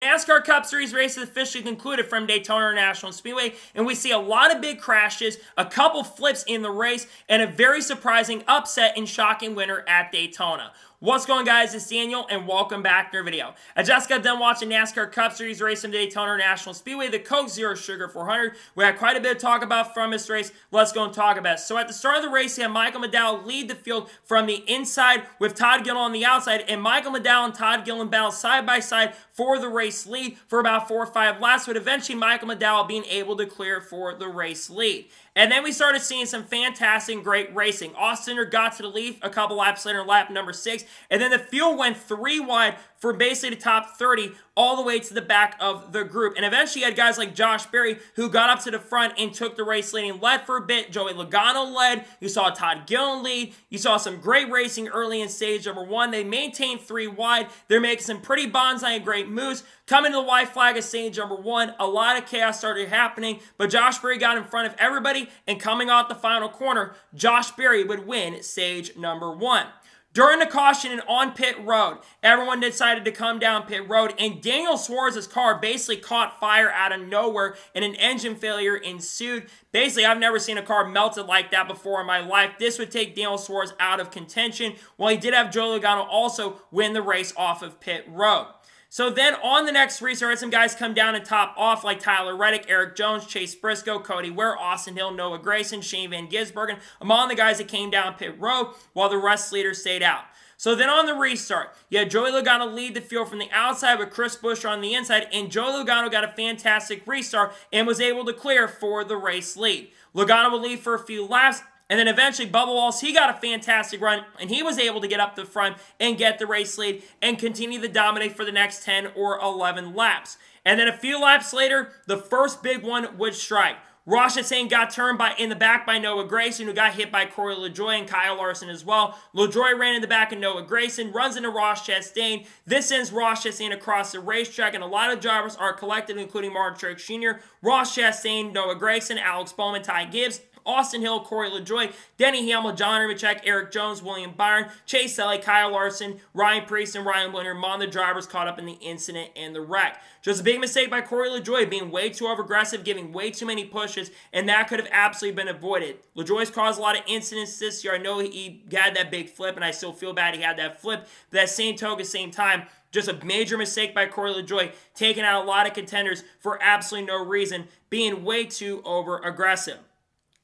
NASCAR Cup Series races officially concluded from Daytona International Speedway, and we see a lot of big crashes, a couple flips in the race, and a very surprising upset and shocking winner at Daytona. What's going on, guys? It's Daniel, and welcome back to our video. I just got done watching NASCAR Cup Series race in Daytona International Speedway, the Coke Zero Sugar 400. We had quite a bit to talk about from this race. Let's go and talk about it. So at the start of the race, you had Michael McDowell lead the field from the inside with Todd Gillen on the outside, and Michael McDowell and Todd Gillen balanced side by side for the race lead for about 4 or 5 laps, with eventually Michael McDowell being able to clear for the race lead. And then we started seeing some fantastic and great racing. Austin got to the lead a couple laps later in lap number 6, and then the field went 3 wide for basically the top 30 all the way to the back of the group. And eventually you had guys like Josh Berry who got up to the front and took the race lead and led for a bit. Joey Logano led. You saw Todd Gillen lead. You saw some great racing early in stage number 1. They maintained 3 wide. They're making some pretty bonsai and great moves. Coming to the white flag of stage number 1, a lot of chaos started happening, but Josh Berry got in front of everybody, and coming off the final corner, Josh Berry would win stage number 1. During the caution and on pit road, everyone decided to come down pit road, and Daniel Suarez's car basically caught fire out of nowhere, and an engine failure ensued. Basically, I've never seen a car melted like that before in my life. This would take Daniel Suarez out of contention, while he did have Joey Logano also win the race off of pit road. So then on the next restart, had some guys come down and top off like Tyler Reddick, Eric Jones, Chase Briscoe, Cody Ware, Austin Hill, Noah Gragson, Shane Van Gisbergen, among the guys that came down pit road while the rest leaders stayed out. So then on the restart, you had Joey Logano lead the field from the outside with Chris Buescher on the inside, and Joey Logano got a fantastic restart and was able to clear for the race lead. Logano would lead for a few laps, and then eventually Bubba Wallace, he got a fantastic run, and he was able to get up the front and get the race lead and continue to dominate for the next 10 or 11 laps. And then a few laps later, the first big one would strike. Ross Chastain got turned in the back by Noah Gragson, who got hit by Corey LaJoie and Kyle Larson as well. LaJoie ran in the back of Noah Gragson, runs into Ross Chastain. This sends Ross Chastain across the racetrack, and a lot of drivers are collected, including Martin Truex Jr., Ross Chastain, Noah Gragson, Alex Bowman, Ty Gibbs, Austin Hill, Corey LaJoie, Denny Hamlin, John Nemechek, Eric Jones, William Byron, Chase Elliott, Kyle Larson, Ryan Preece, and Ryan Blaney among the drivers caught up in the incident and the wreck. Just a big mistake by Corey LaJoie, being way too over-aggressive, giving way too many pushes, and that could have absolutely been avoided. LaJoie's caused a lot of incidents this year. I know he had that big flip, and I still feel bad he had that flip, but that same token, same time, just a major mistake by Corey LaJoie, taking out a lot of contenders for absolutely no reason, being way too over-aggressive.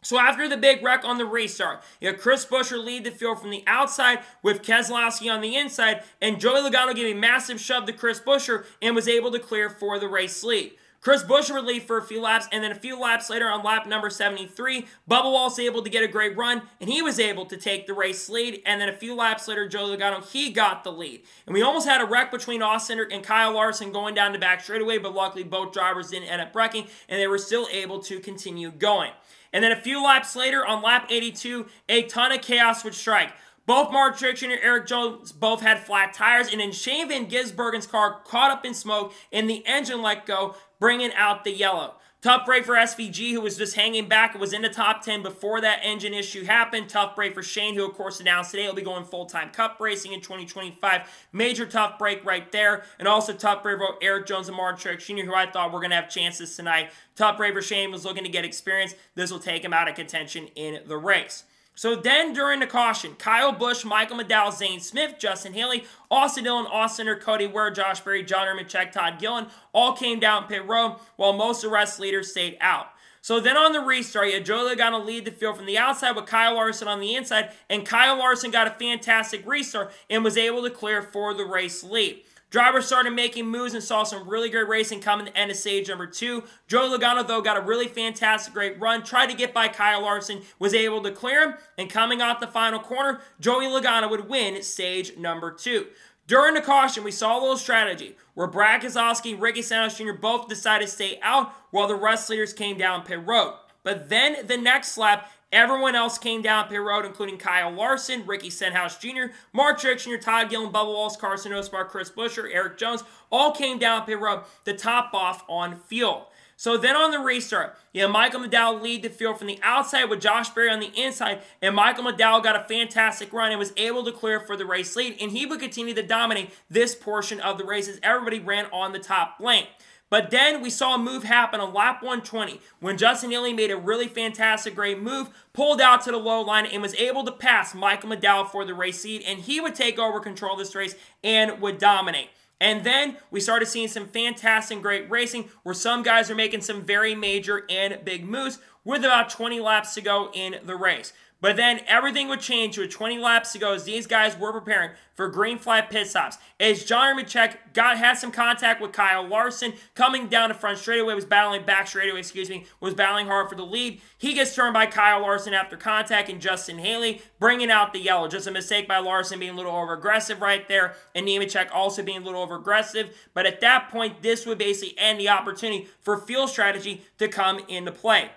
So after the big wreck on the restart, you had Chris Buescher lead the field from the outside with Keselowski on the inside, and Joey Logano gave a massive shove to Chris Buescher and was able to clear for the race lead. Chris Buescher would lead for a few laps, and then a few laps later on lap number 73, Bubba Wallace able to get a great run, and he was able to take the race lead, and then a few laps later, Joey Logano, he got the lead. And we almost had a wreck between Austin and Kyle Larson going down the back straightaway, but luckily both drivers didn't end up wrecking, and they were still able to continue going. And then a few laps later, on lap 82, a ton of chaos would strike. Both Martin Truex Jr. and Eric Jones both had flat tires, and then Shane Van Gisbergen's car caught up in smoke, and the engine let go, bringing out the yellow. Tough break for SVG, who was just hanging back. It was in the top 10 before that engine issue happened. Tough break for Shane, who of course announced today he'll be going full-time Cup racing in 2025. Major tough break right there. And also tough break for Eric Jones and Martin Truex Jr., who I thought were going to have chances tonight. Tough break for Shane, was looking to get experience. This will take him out of contention in the race. So then during the caution, Kyle Busch, Michael McDowell, Zane Smith, Justin Haley, Austin Dillon, Austin or Cody Ware, Josh Berry, John Nemechek, Todd Gillen all came down pit road, while most of the rest leaders stayed out. So then on the restart, you had Joey Logano lead the field from the outside with Kyle Larson on the inside, and Kyle Larson got a fantastic restart and was able to clear for the race lead. Drivers started making moves and saw some really great racing coming to the end of stage number 2. Joey Logano, though, got a really fantastic, great run, tried to get by Kyle Larson, was able to clear him, and coming off the final corner, Joey Logano would win stage number 2. During the caution, we saw a little strategy where Brad Keselowski and Ricky Stenhouse Jr. both decided to stay out while the rest leaders came down pit road. But then the next lap, everyone else came down pit road, including Kyle Larson, Ricky Stenhouse Jr., Mark Truex Jr., Todd Gillen, Bubba Wallace, Carson Osbar, Chris Buescher, Eric Jones, all came down pit road to top off on fuel. So then on the restart, Michael McDowell lead the field from the outside with Josh Berry on the inside, and Michael McDowell got a fantastic run and was able to clear for the race lead, and he would continue to dominate this portion of the race as everybody ran on the top lane. But then we saw a move happen on lap 120 when Justin Haley made a really fantastic, great move, pulled out to the low line, and was able to pass Michael McDowell for the race lead, and he would take over control of this race and would dominate. And then we started seeing some fantastic, great racing where some guys are making some very major and big moves with about 20 laps to go in the race. But then everything would change with 20 laps to go as these guys were preparing for green flag pit stops. As John Remechek had some contact with Kyle Larson coming down the front straightaway, was battling hard for the lead. He gets turned by Kyle Larson after contact and Justin Haley bringing out the yellow. Just a mistake by Larson being a little over aggressive right there, and Nemechek also being a little over aggressive. But at that point, this would basically end the opportunity for field strategy to come into play.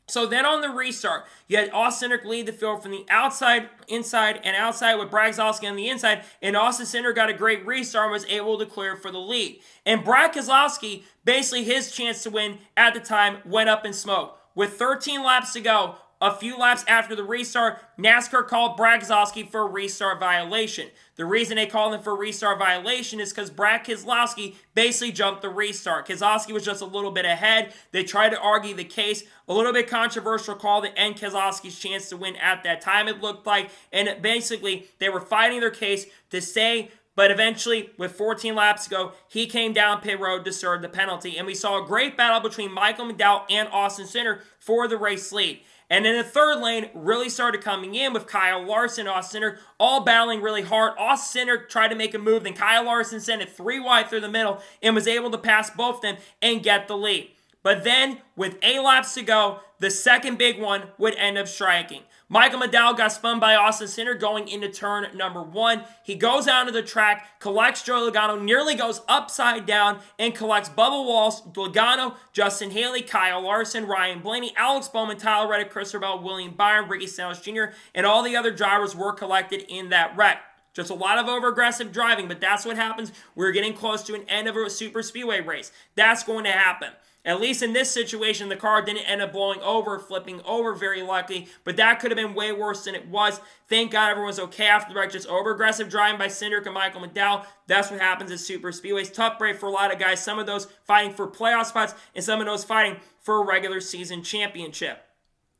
So then on the restart, you had Austin Cindric lead the field from the outside, inside, and outside with Brad Keselowski on the inside, and Austin Cindric got a great restart and was able to clear for the lead. And Brad Keselowski, basically his chance to win at the time, went up in smoke. With 13 laps to go, a few laps after the restart, NASCAR called Brad Keselowski for a restart violation. The reason they called him for a restart violation is because Brad Keselowski basically jumped the restart. Keselowski was just a little bit ahead. They tried to argue the case. A little bit controversial call to end Keselowski's chance to win at that time, it looked like. And basically, they were fighting their case to stay. But eventually, with 14 laps to go, he came down pit road to serve the penalty. And we saw a great battle between Michael McDowell and Austin Cindric for the race lead. And then the third lane really started coming in with Kyle Larson and Austin Cindric all battling really hard. Austin Cindric tried to make a move, then Kyle Larson sent it 3 wide through the middle and was able to pass both of them and get the lead. But then, with 8 laps to go, the second big one would end up striking. Michael McDowell got spun by Austin Cindric going into turn number 1. He goes out of the track, collects Joey Logano, nearly goes upside down, and collects Bubba Wallace, Logano, Justin Haley, Kyle Larson, Ryan Blaney, Alex Bowman, Tyler Reddick, Christopher Bell, William Byron, Ricky Stenhouse Jr., and all the other drivers were collected in that wreck. Just a lot of over-aggressive driving, but that's what happens. We're getting close to an end of a super speedway race. That's going to happen. At least in this situation, the car didn't end up blowing over, flipping over, very likely, but that could have been way worse than it was. Thank God everyone was okay after the wreck. Just over-aggressive driving by Cindric and Michael McDowell. That's what happens at super speedways. Tough break for a lot of guys, some of those fighting for playoff spots and some of those fighting for a regular season championship.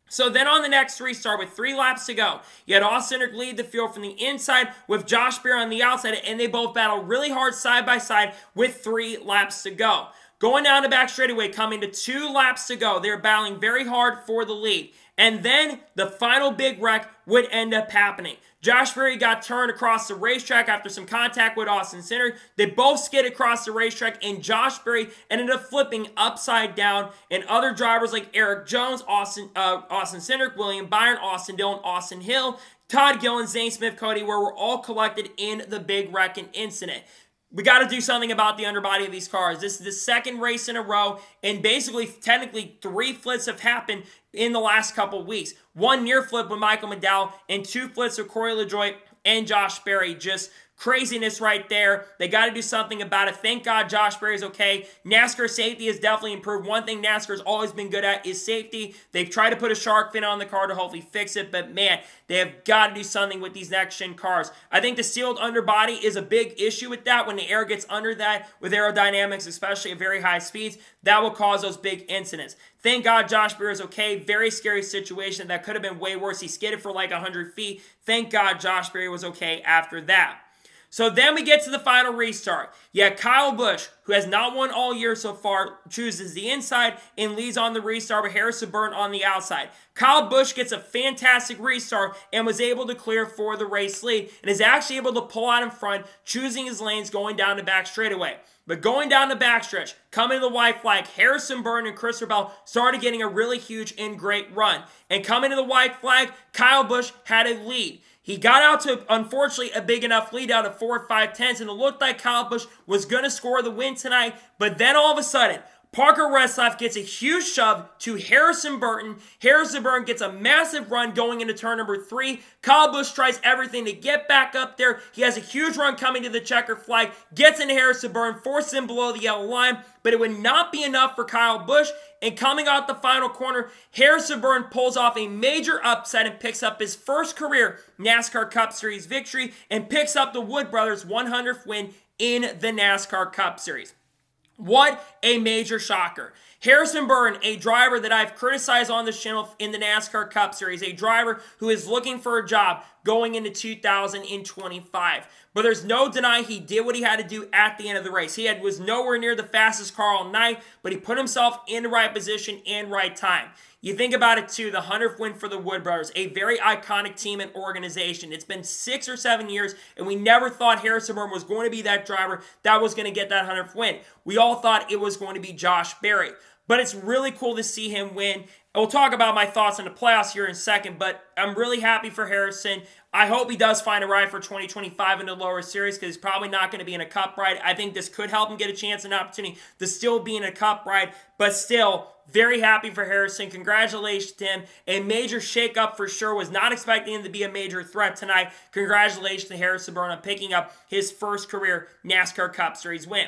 So then on the next restart with 3 laps to go, you had Austin Cindric lead the field from the inside with Josh Berry on the outside, and they both battled really hard side by side with 3 laps to go. Going down the back straightaway, coming to 2 laps to go, they're battling very hard for the lead. And then the final big wreck would end up happening. Josh Berry got turned across the racetrack after some contact with Austin Cindric. They both skid across the racetrack, and Josh Berry ended up flipping upside down. And other drivers like Eric Jones, Austin Cindric, William Byron, Austin Dillon, Austin Hill, Todd Gillen, Zane Smith, Cody Ware were all collected in the big wreck and incident. We got to do something about the underbody of these cars. This is the second race in a row, and basically, technically, 3 flips have happened in the last couple weeks. 1 near flip with Michael McDowell, and 2 flips with Corey LaJoie and Josh Berry. Just craziness right there. They got to do something about it. Thank God Josh Berry's okay. NASCAR safety has definitely improved. One thing NASCAR's always been good at is safety. They've tried to put a shark fin on the car to hopefully fix it, but man, they have got to do something with these next-gen cars. I think the sealed underbody is a big issue with that. When the air gets under that, with aerodynamics, especially at very high speeds, that will cause those big incidents. Thank God Josh Berry is okay. Very scary situation. That could have been way worse. He skidded for like 100 feet. Thank God Josh Berry was okay after that. So then we get to the final restart. Yeah, Kyle Busch, who has not won all year so far, chooses the inside and leads on the restart with Harrison Burton on the outside. Kyle Busch gets a fantastic restart and was able to clear for the race lead and is actually able to pull out in front, choosing his lanes going down the back straightaway. But going down the backstretch, coming to the white flag, Harrison Burton and Christopher Bell started getting a really huge and great run. And coming to the white flag, Kyle Busch had a lead. He got out to, unfortunately, a big enough lead out of 4 5/10, and it looked like Kyle Busch was going to score the win tonight. But then all of a sudden, Parker Retzlaff gets a huge shove to Harrison Burton. Harrison Burton gets a massive run going into turn number 3. Kyle Busch tries everything to get back up there. He has a huge run coming to the checker flag, gets into Harrison Burton, forces him below the yellow line, but it would not be enough for Kyle Busch. And coming out the final corner, Harrison Burton pulls off a major upset and picks up his first career NASCAR Cup Series victory and picks up the Wood Brothers' 100th win in the NASCAR Cup Series. What a major shocker. Harrison Burton, a driver that I've criticized on this channel in the NASCAR Cup Series, a driver who is looking for a job going into 2025. But there's no denying he did what he had to do at the end of the race. He was nowhere near the fastest car all night, but he put himself in the right position and right time. You think about it too, the 100th win for the Wood Brothers, a very iconic team and organization. It's been 6 or 7 years, and we never thought Harrison Burton was going to be that driver that was going to get that 100th win. We all thought it was going to be Josh Berry. But it's really cool to see him win. We'll talk about my thoughts on the playoffs here in a second, but I'm really happy for Harrison. I hope he does find a ride for 2025 in the lower series because he's probably not going to be in a cup ride. I think this could help him get a chance and opportunity to still be in a cup ride, but still, very happy for Harrison. Congratulations to him. A major shakeup for sure. Was not expecting him to be a major threat tonight. Congratulations to Harrison Burton on picking up his first career NASCAR Cup Series win.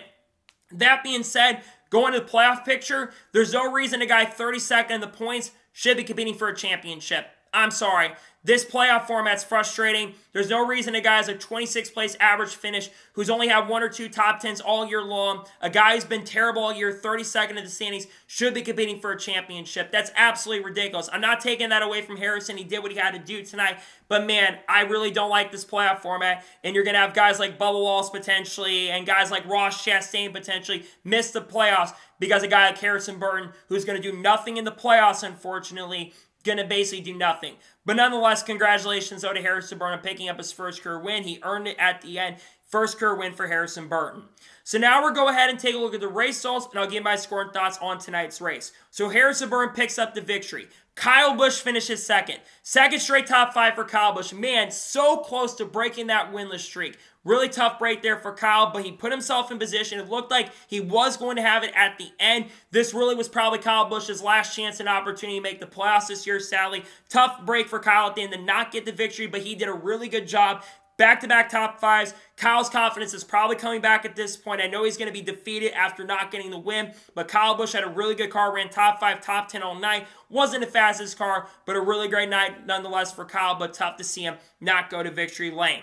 That being said, going to the playoff picture, there's no reason a guy 32nd in the points should be competing for a championship. I'm sorry. This playoff format's frustrating. There's no reason a guy has a 26th place average finish who's only had 1 or 2 top 10s all year long. A guy who's been terrible all year, 32nd in the standings, should be competing for a championship. That's absolutely ridiculous. I'm not taking that away from Harrison. He did what he had to do tonight. But man, I really don't like this playoff format. And you're going to have guys like Bubba Wallace potentially and guys like Ross Chastain potentially miss the playoffs because a guy like Harrison Burton, who's going to do nothing in the playoffs, unfortunately, going to basically do nothing. But nonetheless, congratulations though to Harrison Burton picking up his first career win. He earned it at the end. First career win for Harrison Burton. So now we'll go ahead and take a look at the race results, and I'll give my score and thoughts on tonight's race. So Harrison Burton picks up the victory. Kyle Busch finishes second. Second straight top 5 for Kyle Busch. Man, so close to breaking that winless streak. Really tough break there for Kyle, but he put himself in position. It looked like he was going to have it at the end. This really was probably Kyle Busch's last chance and opportunity to make the playoffs this year, sadly. Tough break for Kyle at the end to not get the victory, but he did a really good job. Back-to-back top 5s. Kyle's confidence is probably coming back at this point. I know he's going to be defeated after not getting the win, but Kyle Busch had a really good car, ran top 5, top 10 all night. Wasn't the fastest car, but a really great night nonetheless for Kyle, but tough to see him not go to victory lane.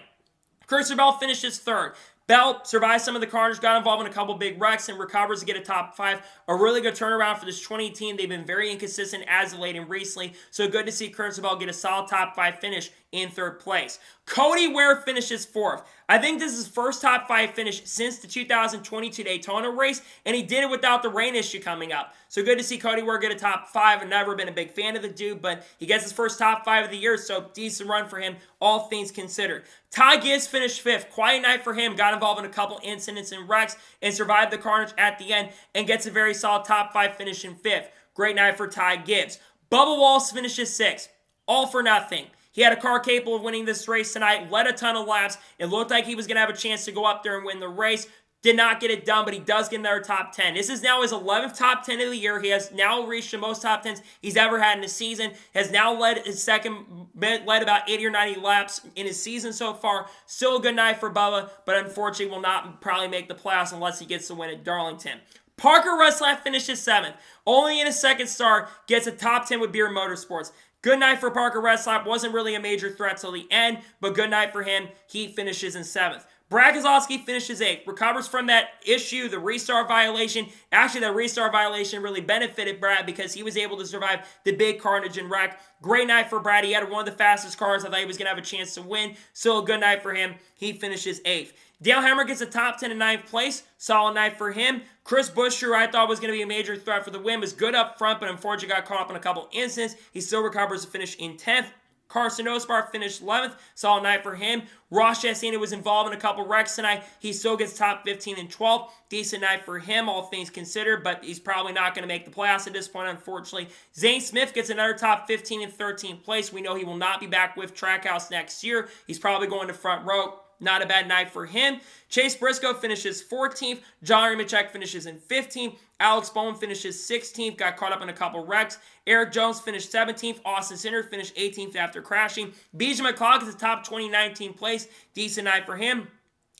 Christopher Bell finishes third. Bell survives some of the carnage, got involved in a couple big wrecks, and recovers to get a top 5. A really good turnaround for this 20 team. They've been very inconsistent as of late and recently, so good to see Christopher Bell get a solid top 5 finish in third place. Cody Ware finishes fourth. I think this is his first top 5 finish since the 2022 Daytona race, and he did it without the rain issue coming up. So good to see Cody Ware get a top 5. I've never been a big fan of the dude, but he gets his first top 5 of the year, so decent run for him, all things considered. Ty Gibbs finished 5th. Quiet night for him. Got involved in a couple incidents and wrecks and survived the carnage at the end and gets a very solid top 5 finish in 5th. Great night for Ty Gibbs. Bubba Wallace finishes 6th. All for nothing. He had a car capable of winning this race tonight, led a ton of laps. It looked like he was going to have a chance to go up there and win the race. Did not get it done, but he does get another top 10. This is now his 11th top 10 of the year. He has now reached the most top 10s he's ever had in a season. Has now led about 80 or 90 laps in his season so far. Still a good night for Bubba, but unfortunately will not probably make the playoffs unless he gets the win at Darlington. Parker Retzlaff finishes 7th. Only in his second start, gets a top 10 with Beer Motorsports. Good night for Parker Retzlaff. Wasn't really a major threat till the end, but good night for him. He finishes in 7th. Brad Keselowski finishes 8th. Recovers from that issue, the restart violation. Actually, that restart violation really benefited Brad because he was able to survive the big carnage and wreck. Great night for Brad. He had one of the fastest cars. I thought he was going to have a chance to win. Still a good night for him. He finishes 8th. Dale Hammer gets a top 10 in 9th place. Solid night for him. Chris Buescher, I thought was going to be a major threat for the win. Was good up front, but unfortunately got caught up in a couple incidents. He still recovers to finish in 10th. Carson Osbar finished 11th. Solid night for him. Ross Chastain was involved in a couple wrecks tonight. He still gets top 15 and 12th. Decent night for him, all things considered, but he's probably not going to make the playoffs at this point, unfortunately. Zane Smith gets another top 15 and 13th place. We know he will not be back with Trackhouse next year. He's probably going to front row. Not a bad night for him. Chase Briscoe finishes 14th. John Nemechek finishes in 15th. Alex Bowman finishes 16th. Got caught up in a couple wrecks. Eric Jones finished 17th. Austin Cindric finished 18th after crashing. BJ McCloud gets a top 2019 place. Decent night for him.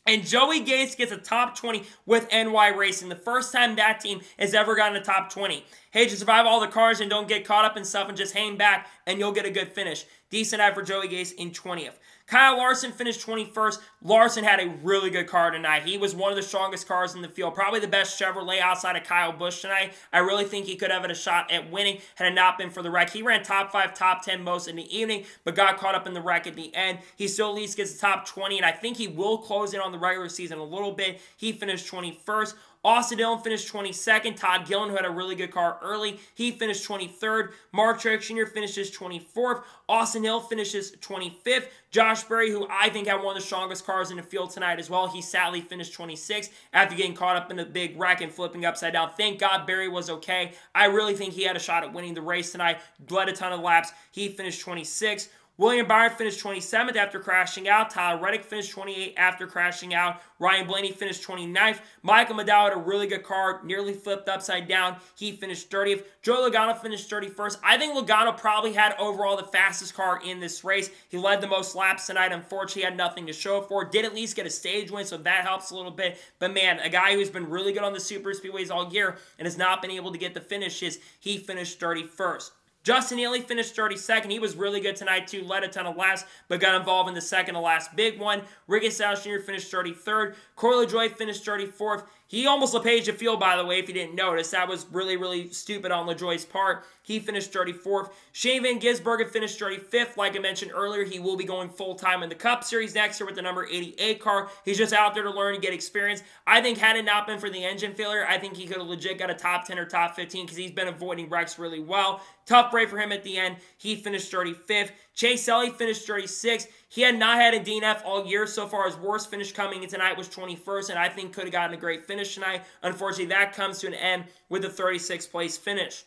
And Joey Gates gets a top 20 with NY Racing. The first time that team has ever gotten a top 20. Hey, just survive all the cars and don't get caught up in stuff and just hang back and you'll get a good finish. Decent night for Joey Gates in 20th. Kyle Larson finished 21st. Larson had a really good car tonight. He was one of the strongest cars in the field. Probably the best Chevrolet outside of Kyle Busch tonight. I really think he could have had a shot at winning had it not been for the wreck. He ran top 5, top 10 most in the evening, but got caught up in the wreck at the end. He still at least gets the top 20, and I think he will close in on the regular season a little bit. He finished 21st. Austin Dillon finished 22nd. Todd Gillen, who had a really good car early, he finished 23rd. Mark Truex Jr. finishes 24th. Austin Hill finishes 25th. Josh Berry, who I think had one of the strongest cars in the field tonight as well, he sadly finished 26th after getting caught up in a big wreck and flipping upside down. Thank God Berry was okay. I really think he had a shot at winning the race tonight. Led a ton of laps. He finished 26th. William Byron finished 27th after crashing out. Tyler Reddick finished 28th after crashing out. Ryan Blaney finished 29th. Michael McDowell had a really good car, nearly flipped upside down. He finished 30th. Joey Logano finished 31st. I think Logano probably had overall the fastest car in this race. He led the most laps tonight. Unfortunately, had nothing to show for. Did at least get a stage win, so that helps a little bit. But man, a guy who's been really good on the super speedways all year and has not been able to get the finishes, he finished 31st. Justin Haley finished 32nd. He was really good tonight too. Led a ton of laps, but got involved in the second to last big one. Ricky Stenhouse Jr. finished 33rd. Corey LaJoie finished 34th. He almost LePage the field, by the way, if you didn't notice. That was really, really stupid on LaJoie's part. He finished 34th. Shane Van Gisbergen finished 35th. Like I mentioned earlier, he will be going full-time in the Cup Series next year with the number 88 car. He's just out there to learn and get experience. I think had it not been for the engine failure, I think he could have legit got a top 10 or top 15 because he's been avoiding wrecks really well. Tough break for him at the end. He finished 35th. Chase Elliott finished 36th. He had not had a DNF all year so far. His worst finish coming in tonight was 21st, and I think could have gotten a great finish tonight. Unfortunately, that comes to an end with a 36th place finish.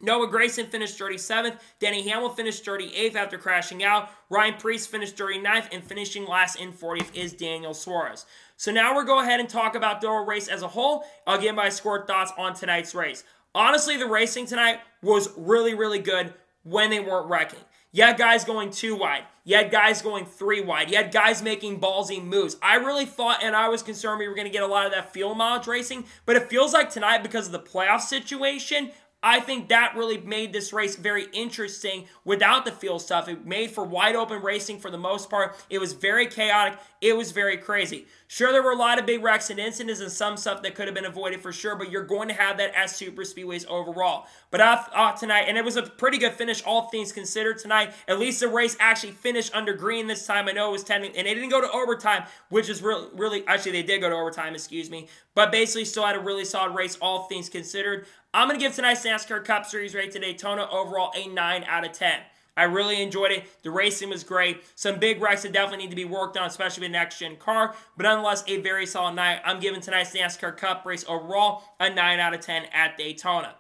Noah Gragson finished 37th. Denny Hamlin finished 38th after crashing out. Ryan Preece finished 39th, and finishing last in 40th is Daniel Suarez. So now we'll go ahead and talk about the race as a whole. I'll give my score thoughts on tonight's race. Honestly, the racing tonight was really, really good when they weren't wrecking. You had guys going 2 wide. You had guys going 3 wide. You had guys making ballsy moves. I really thought, and I was concerned we were going to get a lot of that fuel mileage racing, but it feels like tonight, because of the playoff situation, I think that really made this race very interesting without the field stuff. It made for wide open racing for the most part. It was very chaotic. It was very crazy. Sure, there were a lot of big wrecks and incidents and some stuff that could have been avoided for sure, but you're going to have that as super speedways overall. But I thought tonight, and it was a pretty good finish, all things considered tonight. At least the race actually finished under green this time. I know it was 10, and it didn't go to overtime, which is really, actually they did go to overtime, excuse me. But basically still had a really solid race, all things considered. I'm going to give tonight's NASCAR Cup Series race to Daytona overall a 9 out of 10. I really enjoyed it. The racing was great. Some big wrecks that definitely need to be worked on, especially with next-gen car. But nonetheless, a very solid night. I'm giving tonight's NASCAR Cup race overall a 9 out of 10 at Daytona.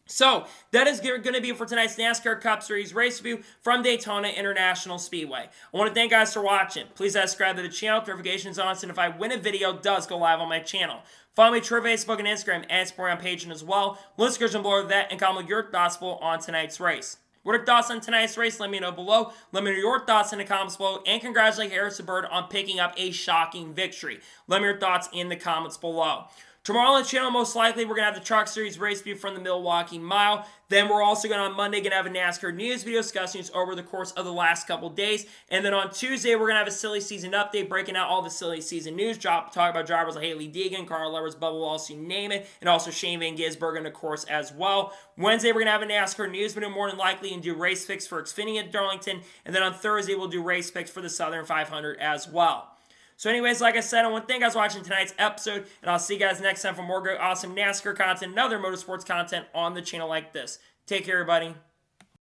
So, that is going to be it for tonight's NASCAR Cup Series race review from Daytona International Speedway. I want to thank you guys for watching. Please subscribe to the channel, notifications on, so if I win a video, it does go live on my channel. Follow me on Twitter, Facebook, and Instagram, and support on page as well. Link description below that, and comment your thoughts below on tonight's race. What are your thoughts on tonight's race? Let me know below. Let me know your thoughts in the comments below. And congratulate Harrison Burton on picking up a shocking victory. Let me know your thoughts in the comments below. Tomorrow on the channel, most likely, we're going to have the Truck Series race view from the Milwaukee Mile. Then we're also going to, on Monday, going to have a NASCAR news video discussing news over the course of the last couple days. And then on Tuesday, we're going to have a silly season update, breaking out all the silly season news, talk about drivers like Haley Deegan, Carl Levers, Bubba Wallace, you name it, and also Shane Van Gisbergen, of course, as well. Wednesday, we're going to have a NASCAR news video, more than likely, and do race picks for Xfinity at Darlington. And then on Thursday, we'll do race picks for the Southern 500 as well. So anyways, like I said, I want to thank you guys for watching tonight's episode, and I'll see you guys next time for more great, awesome NASCAR content and other motorsports content on the channel like this. Take care, everybody.